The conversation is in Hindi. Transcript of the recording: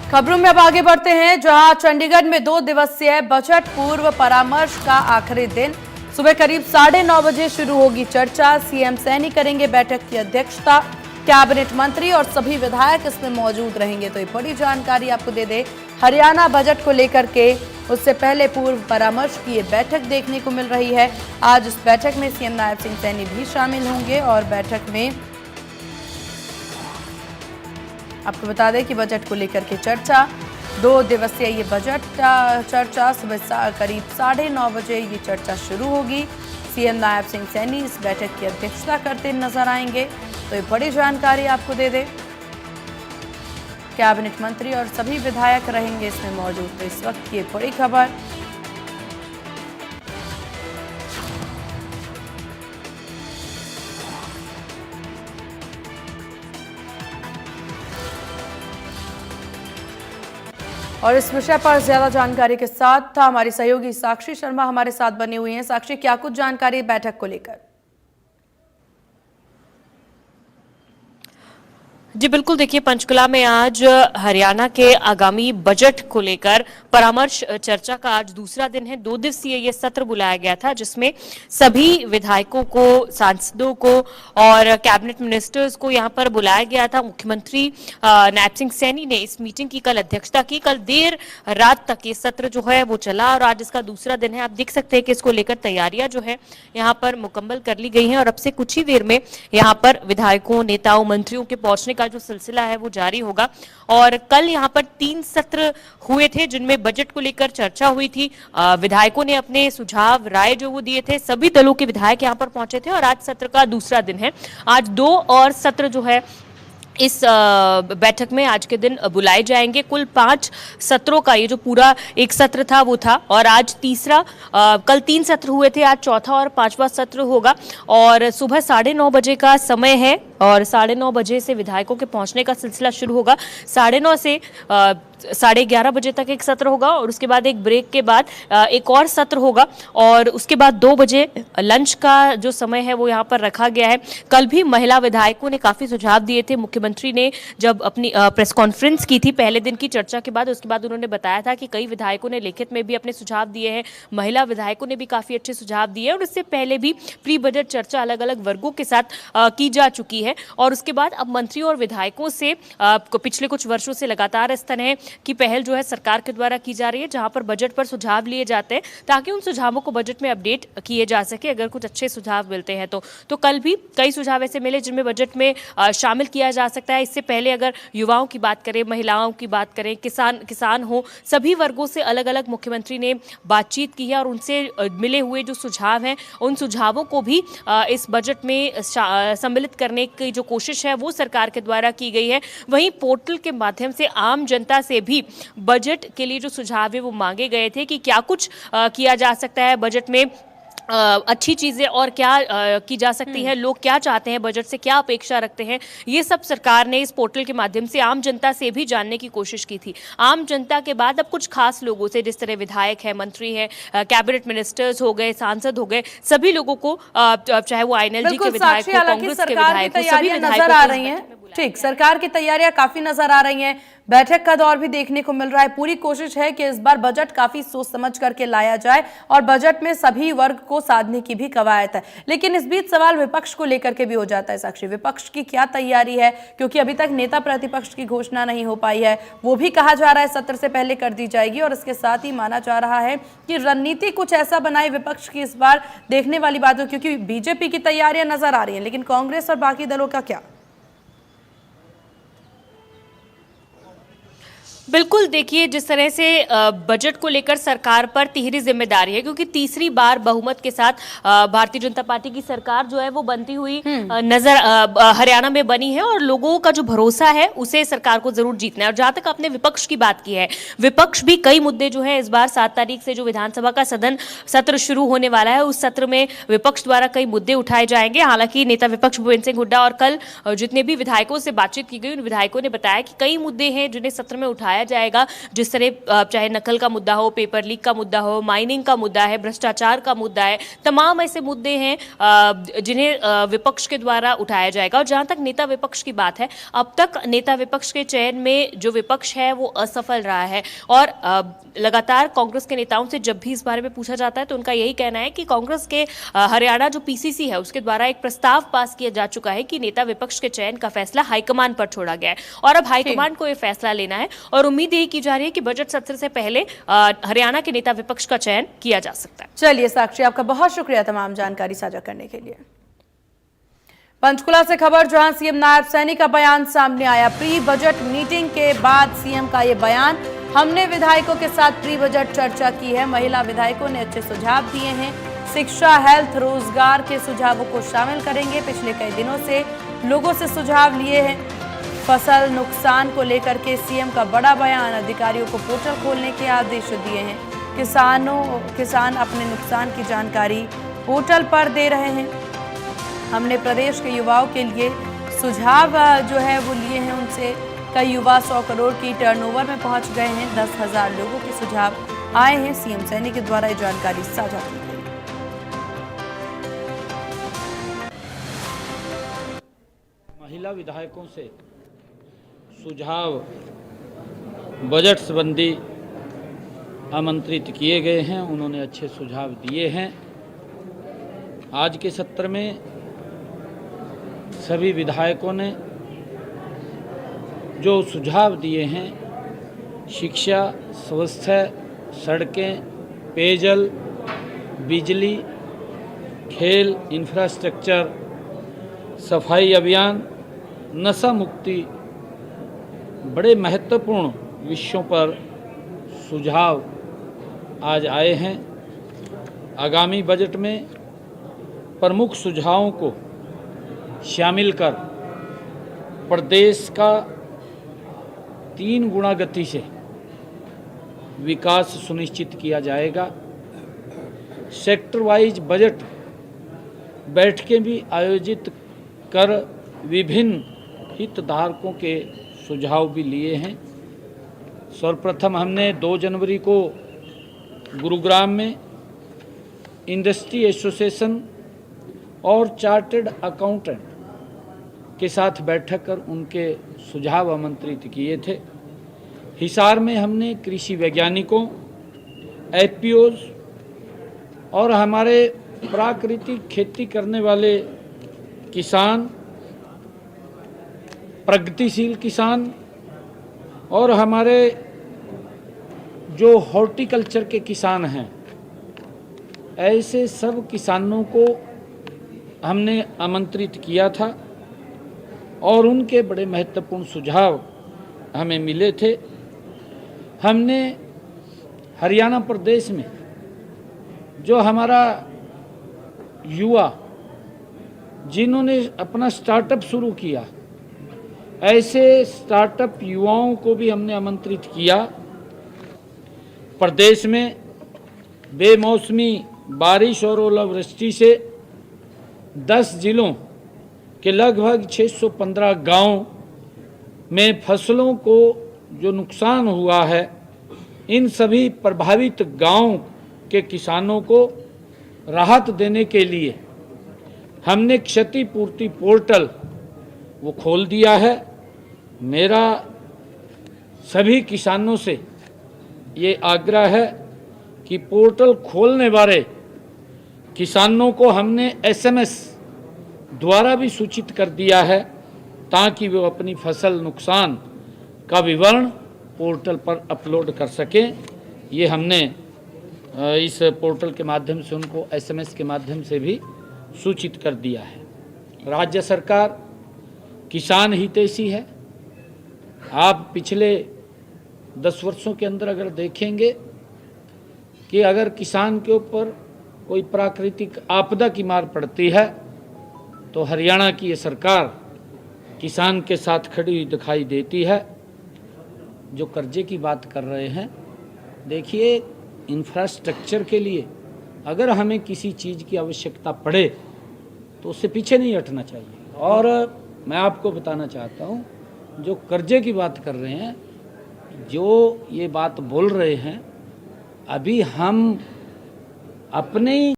खबरों में अब आगे बढ़ते हैं, जहां चंडीगढ़ में 2 दिवसीय बजट पूर्व परामर्श का आखिरी दिन सुबह करीब 9:30 बजे शुरू होगी चर्चा। सीएम सैनी करेंगे बैठक की अध्यक्षता। कैबिनेट मंत्री और सभी विधायक इसमें मौजूद रहेंगे। तो ये बड़ी जानकारी आपको दे दे, हरियाणा बजट को लेकर के उससे पहले पूर्व परामर्श की ये बैठक देखने को मिल रही है। आज इस बैठक में सीएम नायब सिंह सैनी भी शामिल होंगे और बैठक में आपको बता दें कि बजट को लेकर के चर्चा, 2 दिवसीय ये बजट चर्चा सुबह करीब 9:30 बजे ये चर्चा शुरू होगी। सीएम नायब सिंह सैनी इस बैठक की अध्यक्षता करते नजर आएंगे। तो ये बड़ी जानकारी आपको दे दें, कैबिनेट मंत्री और सभी विधायक रहेंगे इसमें मौजूद। तो इस वक्त की बड़ी खबर। और इस विषय पर ज्यादा जानकारी के साथ हमारी सहयोगी साक्षी शर्मा हमारे साथ बनी हुई हैं। साक्षी, क्या कुछ जानकारी बैठक को लेकर? जी बिल्कुल, देखिए पंचकुला में आज हरियाणा के आगामी बजट को लेकर परामर्श चर्चा का आज दूसरा दिन है। 2 दिवसीय ये सत्र बुलाया गया था, जिसमें सभी विधायकों को, सांसदों को और कैबिनेट मिनिस्टर्स को यहाँ पर बुलाया गया था। मुख्यमंत्री नायब सिंह सैनी ने इस मीटिंग की कल अध्यक्षता की। कल देर रात तक ये सत्र जो है वो चला और आज इसका दूसरा दिन है। आप देख सकते हैं कि इसको लेकर तैयारियां जो है यहाँ पर मुकम्मल कर ली गई हैं और अब से कुछ ही देर में यहाँ पर विधायकों, नेताओं, मंत्रियों के पहुंचने का जो सिलसिला है वो जारी होगा। और कल यहाँ पर 3 सत्र हुए थे, जिनमें बजट को लेकर चर्चा हुई थी। विधायकों ने अपने सुझाव, राय जो वो दिए थे। सभी दलों के विधायक यहाँ पर पहुंचे थे और आज सत्र का दूसरा दिन है। आज 2 और सत्र जो है इस बैठक में आज के दिन बुलाए जाएंगे। कुल 5 सत्रों का ये जो पूरा एक सत्र था वो था और आज तीसरा, कल 3 सत्र हुए थे, आज चौथा और 5वां सत्र होगा। और सुबह 9:30 बजे का समय है और 9:30 बजे से विधायकों के पहुंचने का सिलसिला शुरू होगा। 9:30 से 11:30 बजे तक एक सत्र होगा और उसके बाद एक ब्रेक के बाद एक और सत्र होगा और उसके बाद 2 बजे लंच का जो समय है वो यहाँ पर रखा गया है। कल भी महिला विधायकों ने काफ़ी सुझाव दिए थे। मुख्यमंत्री ने जब अपनी प्रेस कॉन्फ्रेंस की थी पहले दिन की चर्चा के बाद, उसके बाद उन्होंने बताया था कि कई विधायकों ने लिखित में भी अपने सुझाव दिए हैं। महिला विधायकों ने भी काफ़ी अच्छे सुझाव दिए हैं और इससे पहले भी प्री बजट चर्चा अलग अलग वर्गों के साथ की जा चुकी है। और उसके बाद अब मंत्रियों और विधायकों से पिछले कुछ वर्षों से लगातार इस तरह की पहल जो है सरकार के द्वारा की जा रही है, जहां पर बजट पर सुझाव लिए जाते हैं ताकि उन सुझावों को बजट में अपडेट किए जा सके अगर कुछ अच्छे सुझाव मिलते हैं तो कल भी कई सुझाव ऐसे मिले जिनमें बजट में शामिल किया जा सकता है। इससे पहले अगर युवाओं की बात करें, महिलाओं की बात करें, किसान हो, सभी वर्गों से अलग अलग मुख्यमंत्री ने बातचीत की है और उनसे मिले हुए जो सुझाव हैं उन सुझावों को भी इस बजट में सम्मिलित करने की जो कोशिश है वो सरकार के द्वारा की गई है। वहीं पोर्टल के माध्यम से आम जनता से भी बजट के लिए जो सुझाव है वो मांगे गए थे कि क्या कुछ किया जा सकता है बजट में, अच्छी चीज़ें और क्या की जा सकती है, लोग क्या चाहते हैं बजट से, क्या अपेक्षा रखते हैं। ये सब सरकार ने इस पोर्टल के माध्यम से आम जनता से भी जानने की कोशिश की थी। आम जनता के बाद अब कुछ खास लोगों से, जिस तरह विधायक है, मंत्री है, कैबिनेट मिनिस्टर्स हो गए, सांसद हो गए, सभी लोगों को, चाहे वो आईएनएलडी के विधायक हो, कांग्रेस के विधायक हो, सभी नजर आ रही हैं। ठीक, सरकार की तैयारियां काफी नजर आ रही हैं। बैठक का दौर भी देखने को मिल रहा है। पूरी कोशिश है कि इस बार बजट काफी सोच समझ करके लाया जाए और बजट में सभी वर्ग को साधने की भी कवायद है। लेकिन इस बीच सवाल विपक्ष को लेकर के भी हो जाता है। साक्षी, विपक्ष की क्या तैयारी है, क्योंकि अभी तक नेता प्रतिपक्ष की घोषणा नहीं हो पाई है। वो भी कहा जा रहा है सत्र से पहले कर दी जाएगी और इसके साथ ही माना जा रहा है कि रणनीति कुछ ऐसा बनाए विपक्ष की इस बार देखने वाली बात हो, क्योंकि बीजेपी की तैयारियां नजर आ रही है लेकिन कांग्रेस और बाकी दलों का क्या? बिल्कुल, देखिए जिस तरह से बजट को लेकर सरकार पर तिहरी जिम्मेदारी है, क्योंकि तीसरी बार बहुमत के साथ भारतीय जनता पार्टी की सरकार जो है वो बनती हुई नजर हरियाणा में बनी है और लोगों का जो भरोसा है उसे सरकार को जरूर जीतना है। और जहां तक आपने विपक्ष की बात की है, विपक्ष भी कई मुद्दे जो है इस बार 7 तारीख से जो विधानसभा का सत्र शुरू होने वाला है उस सत्र में विपक्ष द्वारा कई मुद्दे उठाए जाएंगे। हालांकि नेता विपक्ष भूपेंद्र सिंह हुड्डा और कल जितने भी विधायकों से बातचीत की गई उन विधायकों ने बताया कि कई मुद्दे हैं जिन्हें सत्र में उठाया उठाया जाएगा। जिस तरह चाहे नकल का मुद्दा हो, पेपर लीक का मुद्दा हो, माइनिंग का मुद्दा है, भ्रष्टाचार का मुद्दा है, तमाम ऐसे मुद्दे हैं जिन्हें विपक्ष के द्वारा उठाया जाएगा। और जहां तक नेता विपक्ष की बात है, अब तक नेता विपक्ष के चयन में जो विपक्ष है वो असफल रहा है और लगातार कांग्रेस के नेताओं से जब भी इस बारे में पूछा जाता है तो उनका यही कहना है कि कांग्रेस के हरियाणा जो पीसीसी है उसके द्वारा एक प्रस्ताव पास किया जा चुका है कि नेता विपक्ष के चयन का फैसला हाईकमान पर छोड़ा गया है और अब हाईकमान को यह फैसला लेना है और उम्मीद यही की जा रही है कि बजट सत्र से पहले हरियाणा के नेता विपक्ष का चयन किया जा सकता है। चलिए साक्षी, आपका बहुत शुक्रिया तमाम जानकारी साझा करने के लिए। पंचकुला से खबर, जहां सीएम नायब सैनी का बयान सामने आया। प्री बजट मीटिंग के बाद सीएम का यह बयान, हमने विधायकों के साथ प्री बजट चर्चा की है। महिला विधायकों ने अच्छे सुझाव दिए हैं। शिक्षा, हेल्थ, रोजगार के सुझावों को शामिल करेंगे। पिछले कई दिनों से लोगों से सुझाव लिए हैं। फसल नुकसान को लेकर के सीएम का बड़ा बयान, अधिकारियों को पोर्टल खोलने के आदेश दिए हैं। किसान अपने नुकसान की जानकारी पोर्टल पर दे रहे हैं। हमने प्रदेश के युवाओं के लिए सुझाव जो है वो लिए हैं उनसे। कई युवा 100 करोड़ की टर्नओवर में पहुंच गए हैं। 10,000 लोगों के सुझाव आए हैं। सीएम सैनी के द्वारा ये जानकारी साझा की गई। महिला विधायकों से सुझाव बजट संबंधी आमंत्रित किए गए हैं। उन्होंने अच्छे सुझाव दिए हैं। आज के सत्र में सभी विधायकों ने जो सुझाव दिए हैं, शिक्षा, स्वास्थ्य, सड़कें, पेयजल, बिजली, खेल, इंफ्रास्ट्रक्चर, सफाई अभियान, नशा मुक्ति, बड़े महत्वपूर्ण विषयों पर सुझाव आज आए हैं। आगामी बजट में प्रमुख सुझावों को शामिल कर प्रदेश का 3 गुना गति से विकास सुनिश्चित किया जाएगा। सेक्टर वाइज बजट बैठकें भी आयोजित कर विभिन्न हितधारकों के सुझाव भी लिए हैं। सर्वप्रथम हमने 2 जनवरी को गुरुग्राम में इंडस्ट्री एसोसिएशन और चार्टर्ड अकाउंटेंट के साथ बैठक कर उनके सुझाव आमंत्रित किए थे। हिसार में हमने कृषि वैज्ञानिकों, एफपीओज और हमारे प्राकृतिक खेती करने वाले किसान, प्रगतिशील किसान और हमारे जो हॉर्टिकल्चर के किसान हैं, ऐसे सब किसानों को हमने आमंत्रित किया था और उनके बड़े महत्वपूर्ण सुझाव हमें मिले थे। हमने हरियाणा प्रदेश में जो हमारा युवा जिन्होंने अपना स्टार्टअप शुरू किया, ऐसे स्टार्टअप युवाओं को भी हमने आमंत्रित किया। प्रदेश में बेमौसमी बारिश और ओलावृष्टि से 10 जिलों के लगभग 615 गांव में फसलों को जो नुकसान हुआ है, इन सभी प्रभावित गांव के किसानों को राहत देने के लिए हमने क्षतिपूर्ति पोर्टल वो खोल दिया है। मेरा सभी किसानों से ये आग्रह है कि पोर्टल खोलने वाले किसानों को हमने एसएमएस द्वारा भी सूचित कर दिया है ताकि वो अपनी फसल नुकसान का विवरण पोर्टल पर अपलोड कर सकें। ये हमने इस पोर्टल के माध्यम से उनको एसएमएस के माध्यम से भी सूचित कर दिया है। राज्य सरकार किसान हितैषी है। आप पिछले 10 वर्षों के अंदर अगर देखेंगे कि अगर किसान के ऊपर कोई प्राकृतिक आपदा की मार पड़ती है तो हरियाणा की ये सरकार किसान के साथ खड़ी हुई दिखाई देती है। जो कर्जे की बात कर रहे हैं, देखिए इंफ्रास्ट्रक्चर के लिए अगर हमें किसी चीज़ की आवश्यकता पड़े तो उससे पीछे नहीं हटना चाहिए। और मैं आपको बताना चाहता हूँ, जो कर्जे की बात कर रहे हैं, जो ये बात बोल रहे हैं, अभी हम अपने